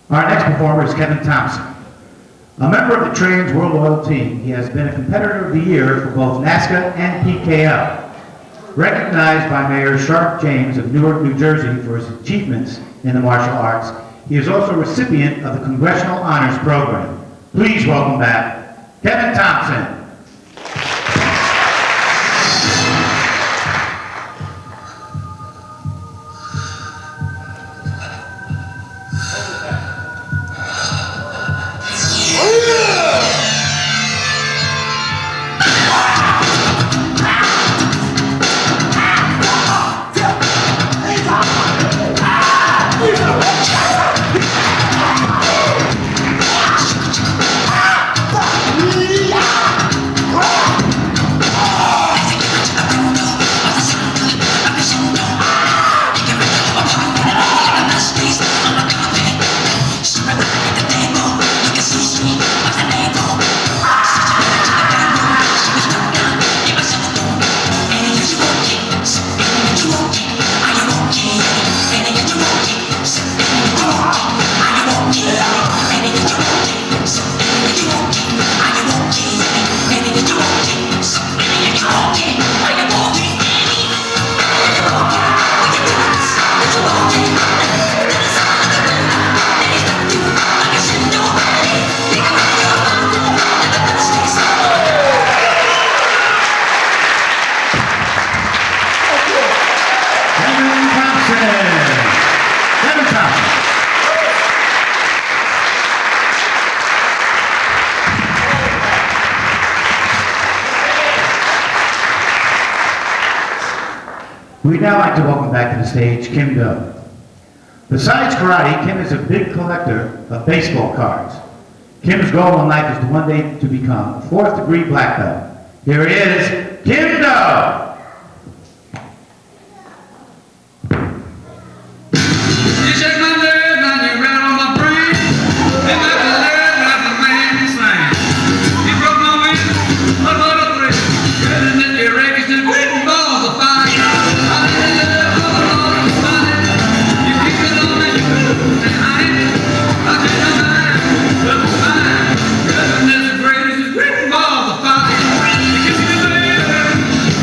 Our next performer is Kevin Thompson. A member of the Trans World Oil team, he has been a competitor of the year for both NASCA and PKL. Recognized by Mayor Sharp James of Newark, New Jersey for his achievements in the martial arts, he is also a recipient of the Congressional Honors Program. Please welcome back Kevin Thompson. We'd now like to welcome back to the stage Kim Do. Besides karate, Kim is a big collector of baseball cards. Kim's goal in life is to one day to become a 4th degree black belt. Here is Kim Do.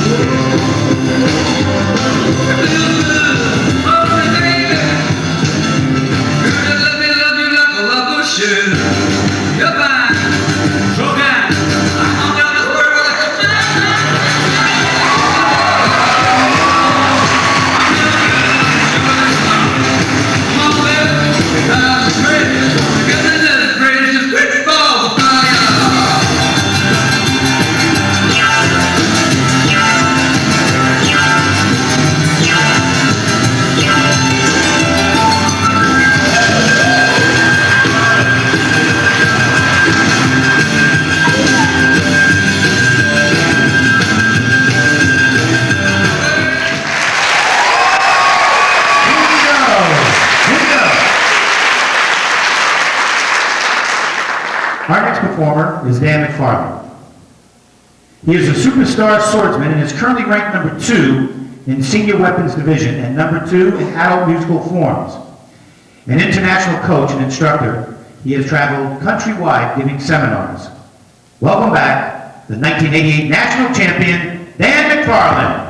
Woo! Our next performer is Dan McFarland. He is a superstar swordsman and is currently ranked number 2 in Senior Weapons Division and number 2 in adult musical forms. An international coach and instructor, he has traveled countrywide giving seminars. Welcome back, the 1988 national champion, Dan McFarland.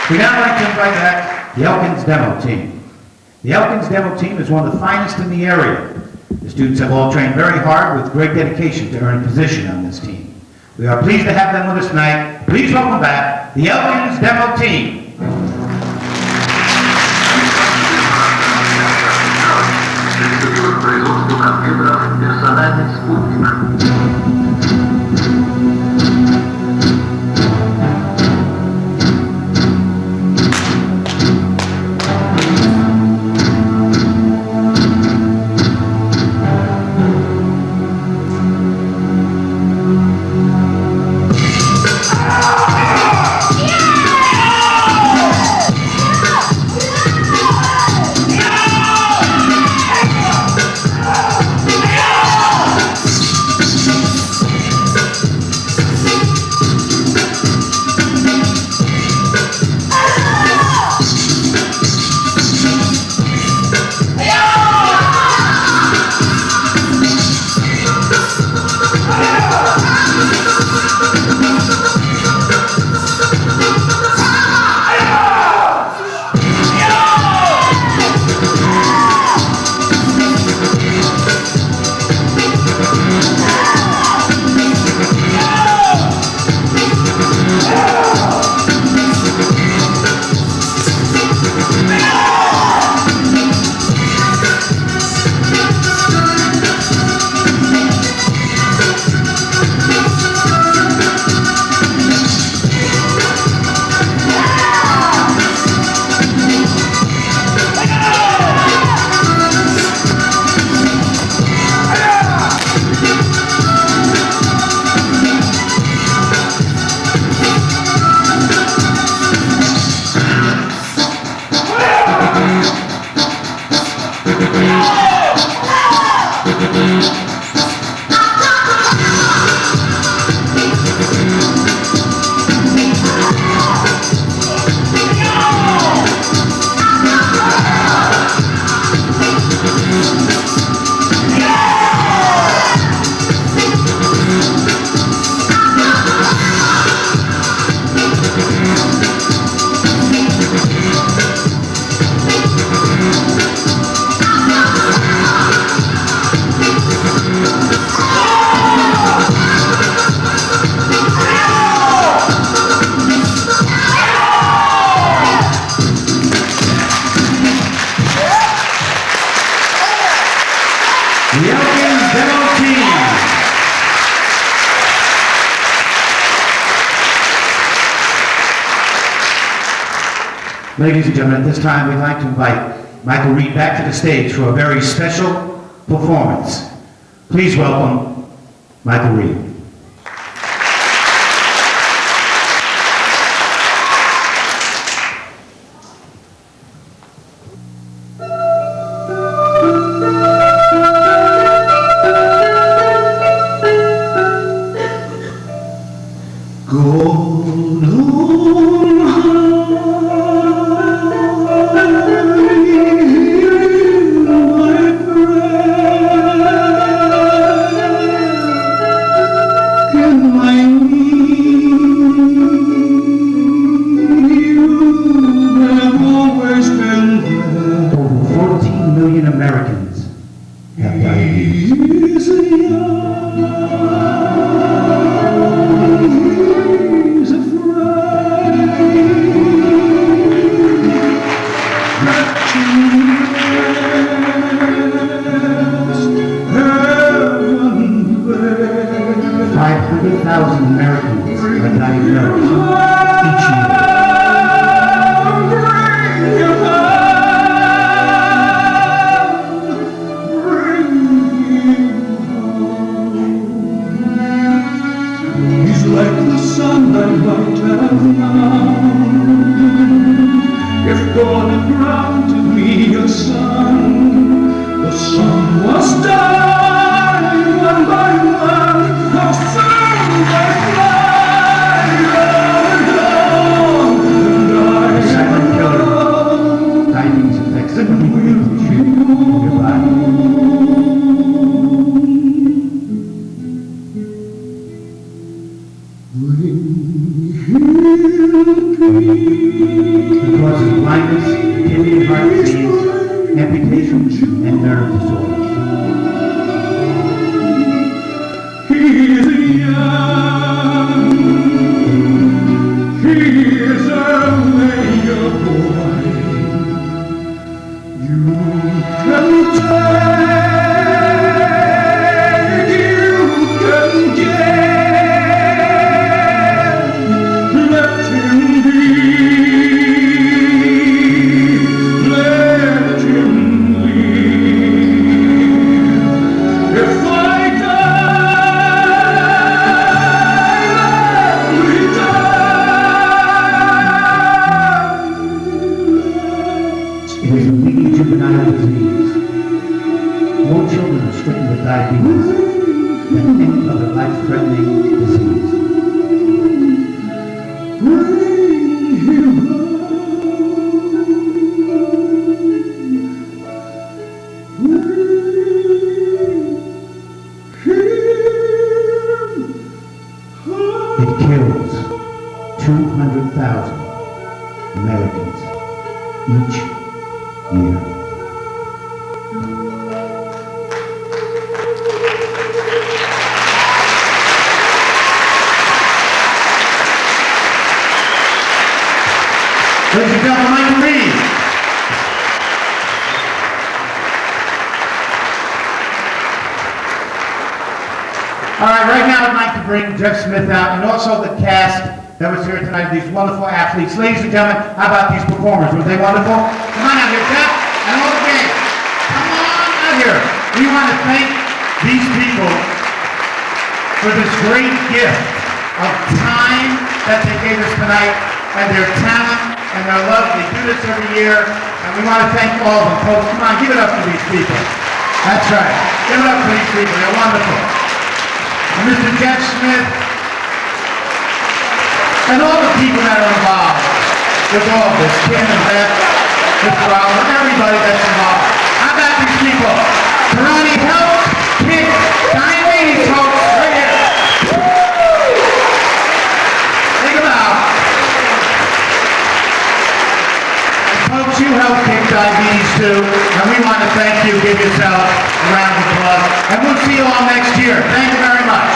We'd now like to invite back the Elkins Demo Team. The Elkins Demo Team is one of the finest in the area. The students have all trained very hard with great dedication to earn a position on this team. We are pleased to have them with us tonight. Please welcome back the Elkins Demo Team. Ladies and gentlemen, at this time, we'd like to invite Michael Reed back to the stage for a very special performance. Please welcome Michael Reed. Americans have diabetes. Americans are diagnosed each year. He's like the sun I might have known. If God had granted me a son, the sun was dying one by one. How soon they fly along, and I silent killer. Diabetes affects the in your body. It causes blindness, kidney and heart disease, amputation, and nerve disorders. He is young, he is only a boy. You can take, you can get. It is a leading juvenile disease. More children are stricken with diabetes than any other life-threatening disease. It kills 200,000 Americans each year. Ladies and gentlemen, Michael Reed. All right, right now I'd like to bring Jeff Smith out and also the cast that was here tonight, these wonderful athletes. Ladies and gentlemen, how about these performers? Were they wonderful? Come on out here, Jeff, and all the gang. Come on out here. We want to thank these people for this great gift of time that they gave us tonight, and their talent and their love. They do this every year, and we want to thank all of them. Folks, come on, give it up for these people. That's right. Give it up for these people. They're wonderful. And Mr. Jeff Smith, and all the people that are involved with all of this, Kim and Beth, Mr. Rowland, everybody that's involved. How about these people? Karate Health, Kids, Diabetes, folks, right here. Think about it. And folks, you help kick diabetes too, and we want to thank you. Give yourself a round of applause. And we'll see you all next year. Thank you very much.